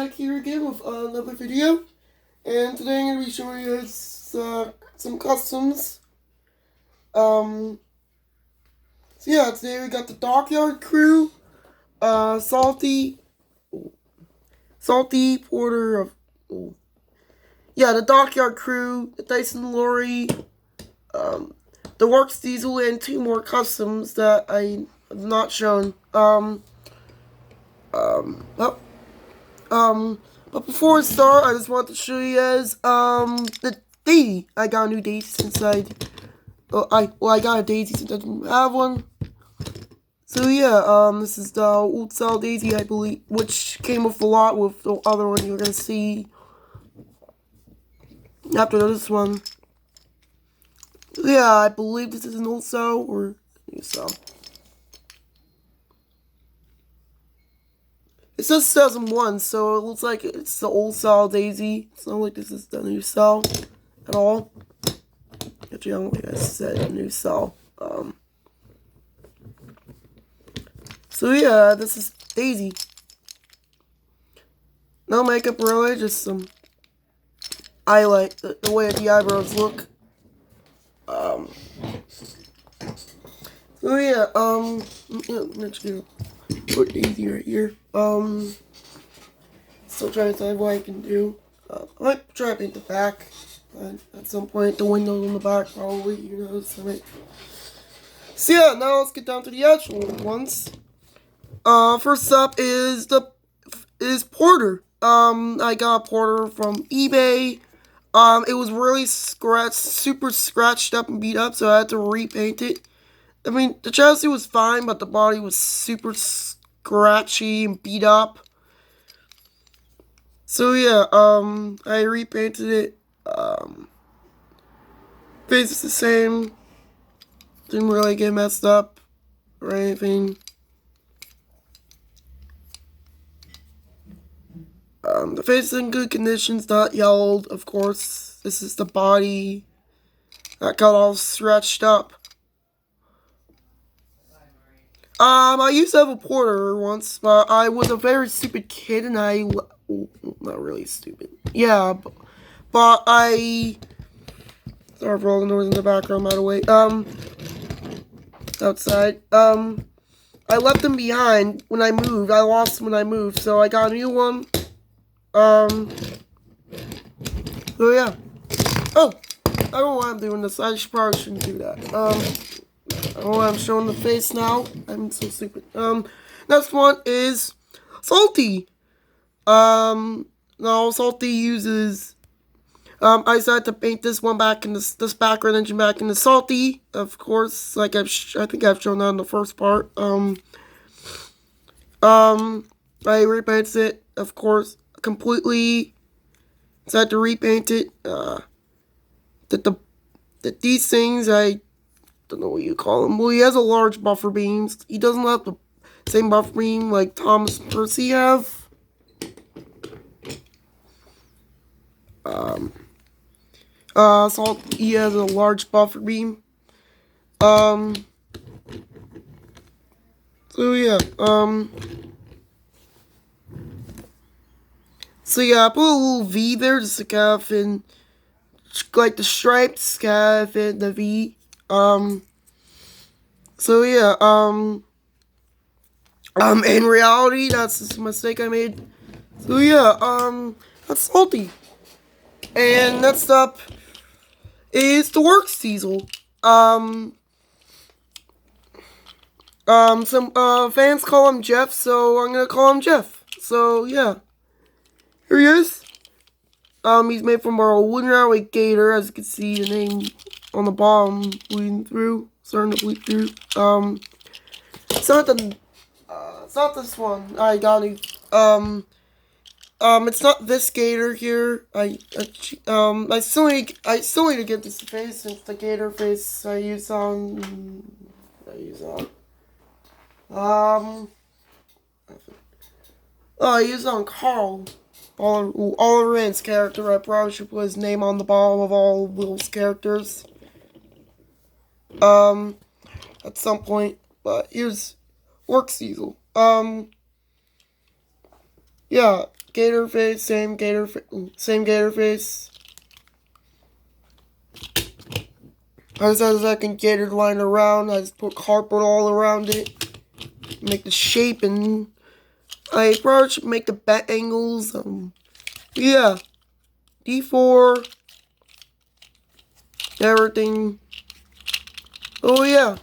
back here again with another video, and today I'm going to be showing you guys some customs. So yeah, today we got the Dockyard Crew, Salty Porter of, the Dockyard Crew, the Dyson Lorry, the Works Diesel, and two more customs that I have not shown. But before I start, I just want to show you guys, the daisy. I got a new daisy since I got a daisy since I didn't have one. So yeah, this is the old style daisy, I believe, which came with a lot with the other one you're gonna see after this one. Yeah, I believe this is an old style or new style. It says 2001, so it looks like it's the old style daisy. It's not like this is the new style at all. Actually, I don't think I said new style. So yeah, this is Daisy. No makeup really, just some highlight, the way the eyebrows look. So yeah, let's go. Put Daisy right here. Still trying to decide what I can do. I might try to paint the back, but at some point the windows on the back probably, so So yeah, now let's get down to the actual ones. First up is Porter. I got a Porter from eBay. It was really super scratched up and beat up, so I had to repaint it. I mean, the chassis was fine, but the body was super scratchy and beat up. So yeah, I repainted it. Face is the same. Didn't really get messed up or anything. The face is in good conditions, not yellowed, of course. This is the body that got all stretched up. I used to have a Porter once, but I was a very stupid kid, and not really stupid. Yeah, but sorry for all the noise in the background, by the way. Outside. I left them behind when I moved. I lost them when I moved, so I got a new one. So yeah. Oh, I don't know why I'm doing this. I probably shouldn't do that. Oh, I'm showing the face now. I'm so stupid. Next one is Salty. No, Salty uses, I decided to paint this one back in this background engine back in the Salty, of course, like I think I've shown that in the first part. I repainted it, of course, completely. Decided to repaint it. These things, I don't know what you call him. Well, he has a large buffer beams. He doesn't have the same buffer beam like Thomas and Percy have. So he has a large buffer beam. So yeah, so yeah, I put a little V there just to kind of fit, like the stripes kind of fit the V. So yeah, in reality, that's just a mistake I made. So yeah, that's Salty. And next up is the Works Diesel. Some fans call him Jeff, so I'm gonna call him Jeff. So yeah, here he is. He's made from our wooden railway gator, as you can see the name on the bottom bleeding through, starting to bleed through. It's not this one. I got it. It's not this gator here. I still need to get this face, since the gator face I use on Carl. All Rand's character. I probably should put his name on the bottom of all Will's characters. At some point. But here's Works Diesel. Yeah, gator face, same gator face. I just had a second gator lying around. I just put cardboard all around it, make the shape, and I probably should make the bat angles. Yeah, D4, everything. Oh yeah,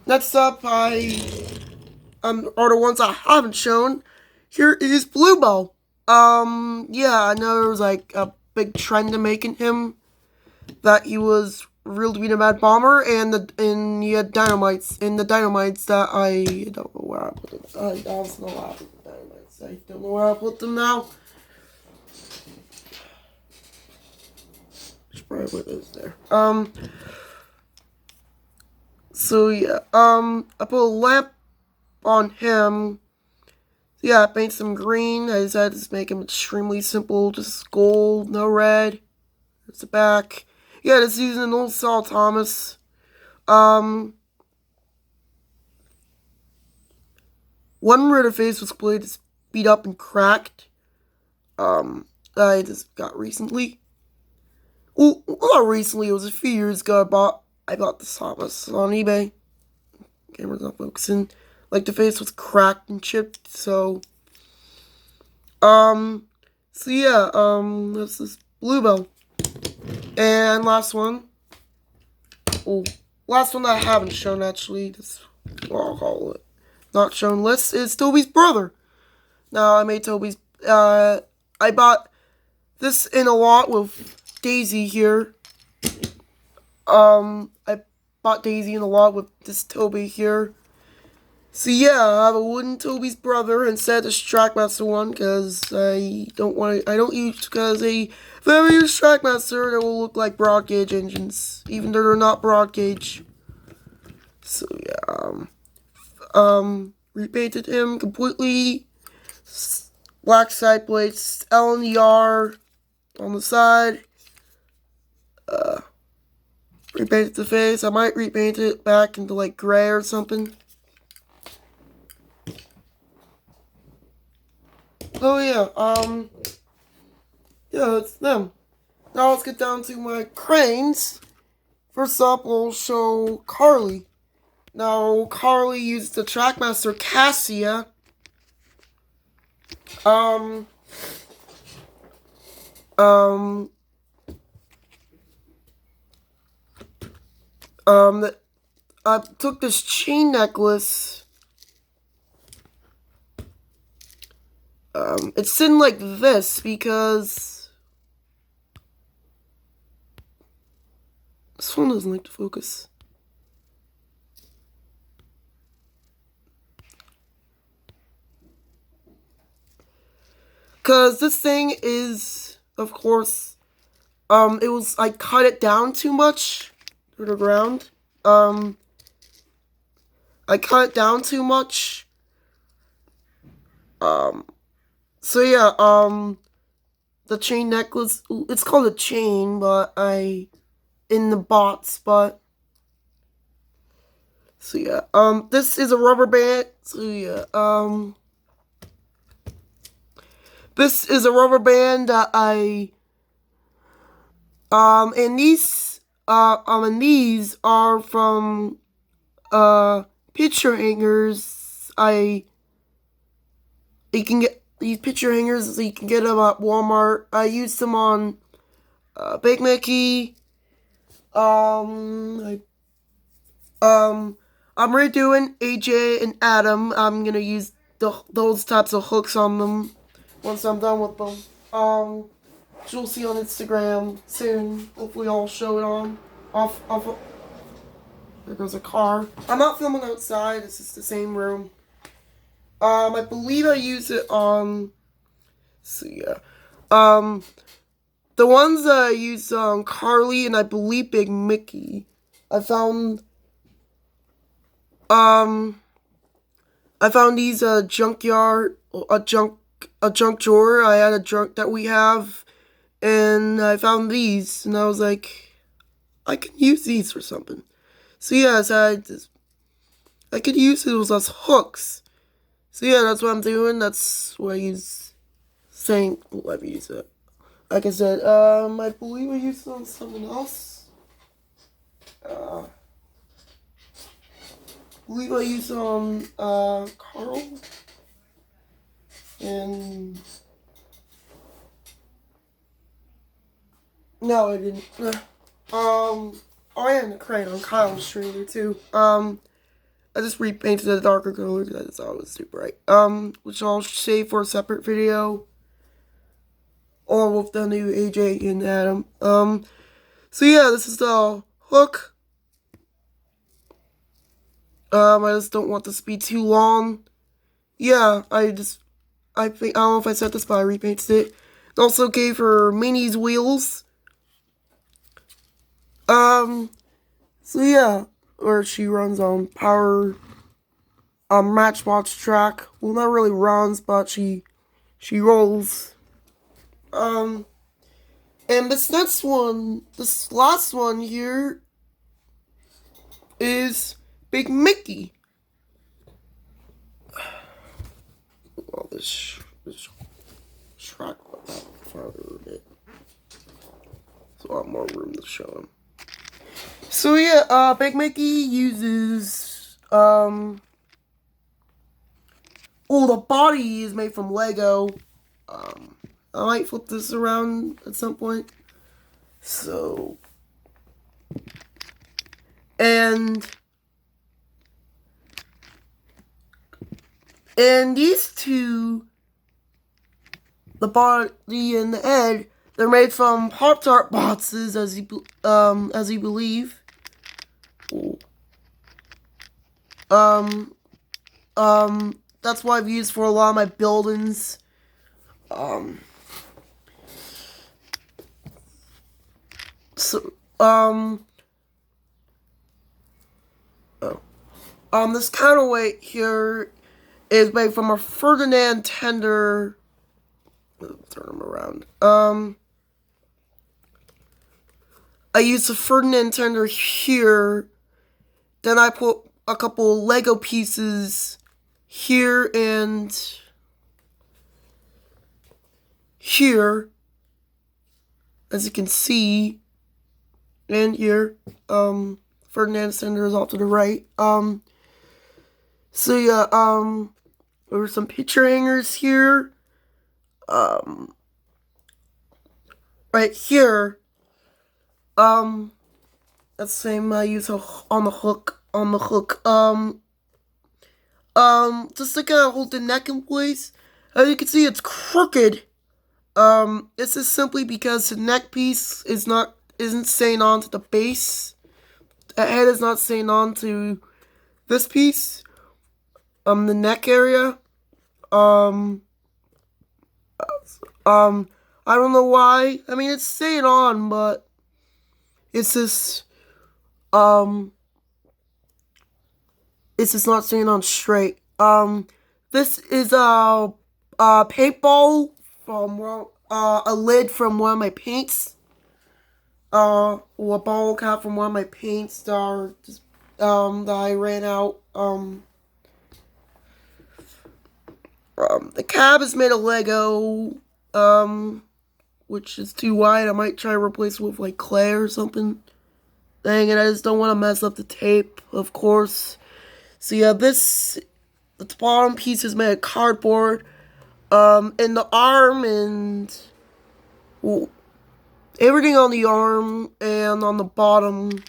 next up, are the ones I haven't shown. Here is Bluebell. Yeah, I know there was like a big trend in making him that he was real to be the Mad Bomber, and he had dynamites, and the dynamites that I don't know where I put them. I don't know where I put the dynamites. I don't know where I put them now. Should probably put those there. So yeah, I put a lamp on him. Yeah, I painted some green. I decided to make him extremely simple, just gold, no red. There's the back. Yeah, this is using an old Saul Thomas. One where the face was completely beat up and cracked. I just got recently. Well, not recently, it was a few years ago. I bought this Thomas on eBay. Camera's not focusing. Like, the face was cracked and chipped, so yeah, that's this Bluebell. And last one. Oh, last one that I haven't shown, actually. That's what I'll call it. Not shown list is Toby's brother. Now, I made Toby's, I bought this in a lot with Daisy here. I bought Daisy in a lot with this Toby here. So yeah, I have a wooden Toby's brother instead of this Trackmaster one, because I don't use, because a very used Trackmaster that will look like broad gauge engines, even though they're not broad gauge. So yeah, repainted him completely, black side plates, L and the R on the side, repainted the face. I might repaint it back into like gray or something. Oh yeah, yeah, it's them. Now let's get down to my cranes. First up, we'll show Carly. Now, Carly used the Trackmaster Cassia. I took this chain necklace. It's sitting like this because this one doesn't like to focus. Because this thing is, of course, I cut it down too much to the ground. I cut it down too much. So yeah, the chain necklace, it's called a chain, but in the bots, but, so yeah, this is a rubber band, so yeah, this is a rubber band that and these are from, picture hangers. You can get these picture hangers, you can get them at Walmart. I used them on, Big Mickey. I'm redoing AJ and Adam. I'm gonna use those types of hooks on them once I'm done with them. Which you'll see on Instagram soon. Hopefully I'll show it on. There goes a car. I'm not filming outside, it's just the same room. I believe I use it on, so yeah. The ones that I used on Carly and I believe Big Mickey, I found these junkyard, a junk drawer. I had a junk that we have, and I found these, and I was like, I can use these for something. So yeah, so I I could use those as hooks. So yeah, that's what I'm doing. That's what he's saying. Let me use it. Like I said, I believe I used it on someone else. I believe I used it on Carl. And no, I didn't. I had a crane on Kyle's trailer too. I just repainted a darker color because I thought it was too bright. Which I'll save for a separate video. Or with the new AJ and Adam. So yeah, this is the hook. I just don't want this to be too long. Yeah, I think, I don't know if I said this, but I repainted it. It also gave her Minnie's wheels. So yeah, where she runs on power, Matchbox track. Well, not really runs, but she rolls. And this last one here is Big Mickey. Well, this track went out farther a bit. So I have more room to show him. So yeah, Big Mickey uses, the body is made from Lego. I might flip this around at some point. So, and these two, the body and the head, they're made from Pop-Tart boxes, as you believe. That's what I've used for a lot of my buildings. This counterweight here is made from a Ferdinand tender. Turn them around. I used a Ferdinand tender here. Then I put a couple Lego pieces here and here, as you can see, and here. Ferdinand tender is off to the right. So yeah, there were some picture hangers here. Right here. That's the same I use on the hook. Just to kind of hold the neck in place. As you can see, it's crooked. This is simply because the neck piece isn't staying on to the base. The head is not staying on to this piece. The neck area. I don't know why. I mean, it's staying on, but it's just not staying on straight. This is a paintball from a lid from one of my paints. Or a bottle cap from one of my paints that I ran out. The cab is made of Lego, which is too wide. I might try to replace it with like clay or something. Dang it, I just don't want to mess up the tape, of course. So yeah, the bottom piece is made of cardboard. And the arm and everything on the arm and on the bottom,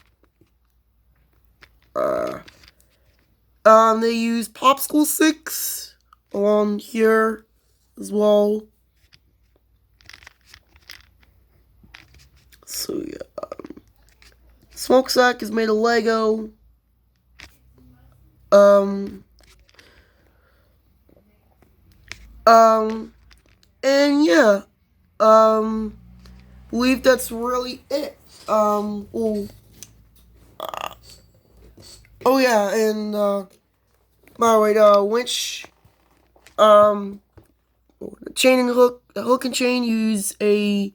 they use popsicle sticks on here as well. So yeah, smokestack is made of Lego. And yeah, believe that's really it. Oh yeah, and by the way, the winch, the chain and hook, the hook and chain use a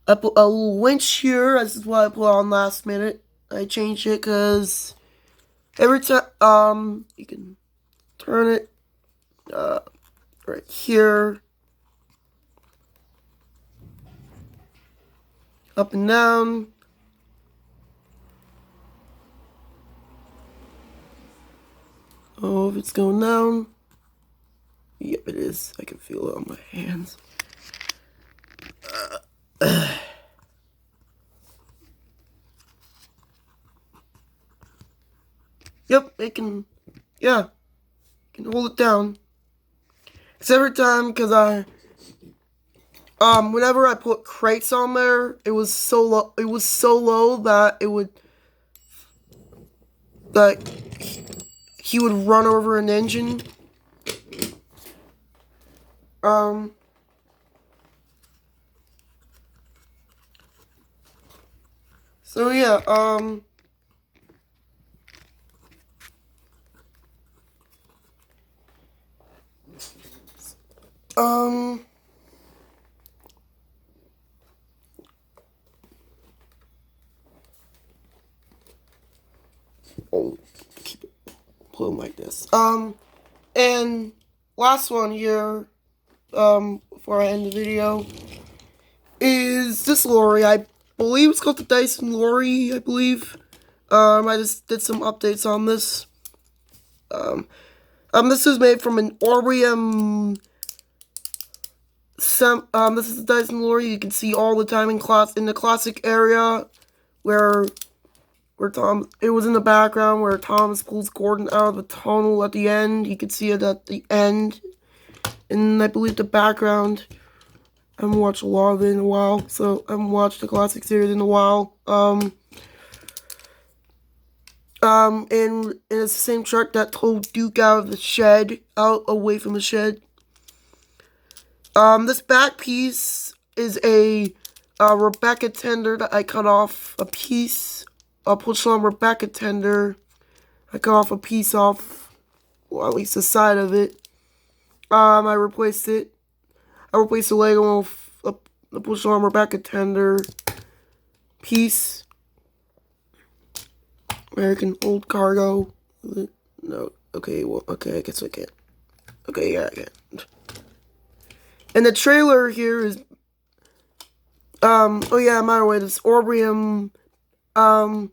little winch here. This is what I put on last minute. I changed it because every time, you can turn it, right here, up and down. Oh, if it's going down. Yep, it is. I can feel it on my hands. Yep, it can, yeah, can hold it down. It's every time, because whenever I put crates on there, it was so low that it would, that he would run over an engine. So yeah, oh, keep it put like this. And last one here, before I end the video, is this lorry. I believe it's called the Dyson lorry, I believe. I just did some updates on this. This is made from an Orbium. This is the Dyson lorry. You can see all the time in the classic area where Tom, it was in the background where Thomas pulls Gordon out of the tunnel at the end. You can see it at the end. And I believe the background, I haven't watched a lot of it in a while, so I haven't watched the classic series in a while. And it's the same truck that towed Duke out of the shed, away from the shed. This back piece is a Rebecca tender that I cut off a piece. I'll push on Rebecca tender. I cut off a piece off, well, at least the side of it. I replaced it. I replaced the Lego with the push on Rebecca tender piece. American old cargo. No. Okay, well, okay, I guess I can't. Okay, yeah, I can. And the trailer here is, oh yeah, by the way, this Orbium, I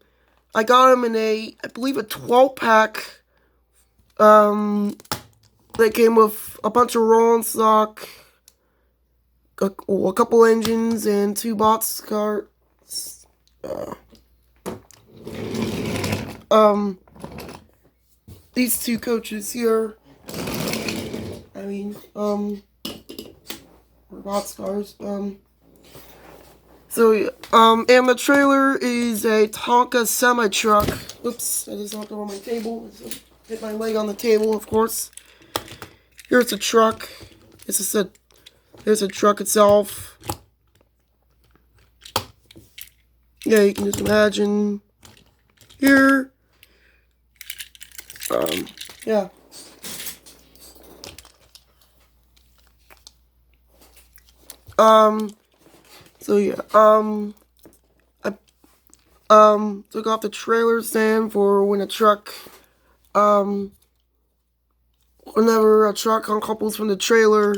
got him in I believe a 12-pack, that came with a bunch of rolling stock, a couple engines, and 2 box carts, these 2 coaches here, I mean, box cars, so, and the trailer is a Tonka semi-truck. Oops, I just knocked over my table. Hit my leg on the table, of course. Here's a truck. There's a truck itself. Yeah, you can just imagine. Here. Yeah. So yeah, I took off the trailer stand for when a truck, whenever a truck uncouples from the trailer,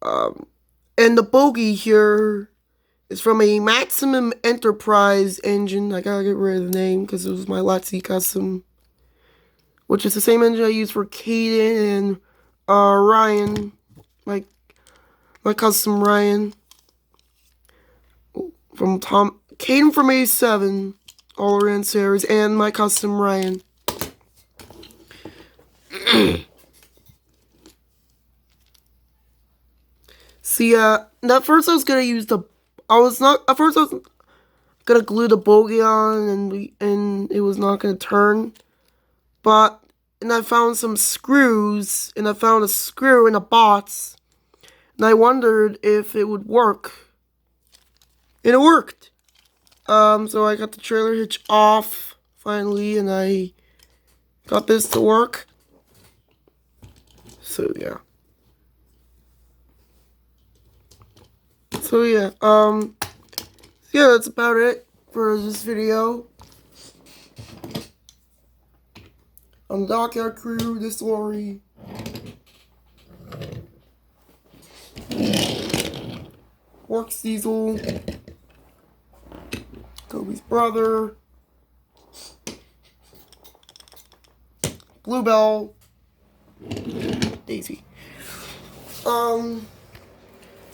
and the bogie here is from a Maximum Enterprise engine. I gotta get rid of the name because it was my Lexi custom, which is the same engine I use for Caden and, Ryan, my custom Ryan. From Caden from A7, all around series, and my custom Ryan. See, at first I was gonna use at first I was gonna glue the bogie on, and it was not gonna turn. And I found some screws, and I found a screw in a box, and I wondered if it would work. And it worked. So I got the trailer hitch off, finally, and I got this to work. So, yeah. So, yeah, yeah, that's about it for this video. The Dockyard Crew, this lorry. Works Diesel. Toby's brother. Bluebell. Daisy. So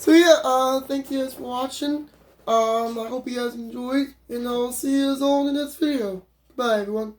yeah, thank you guys for watching. I hope you guys enjoyed, and I'll see you all in the next video. Bye everyone.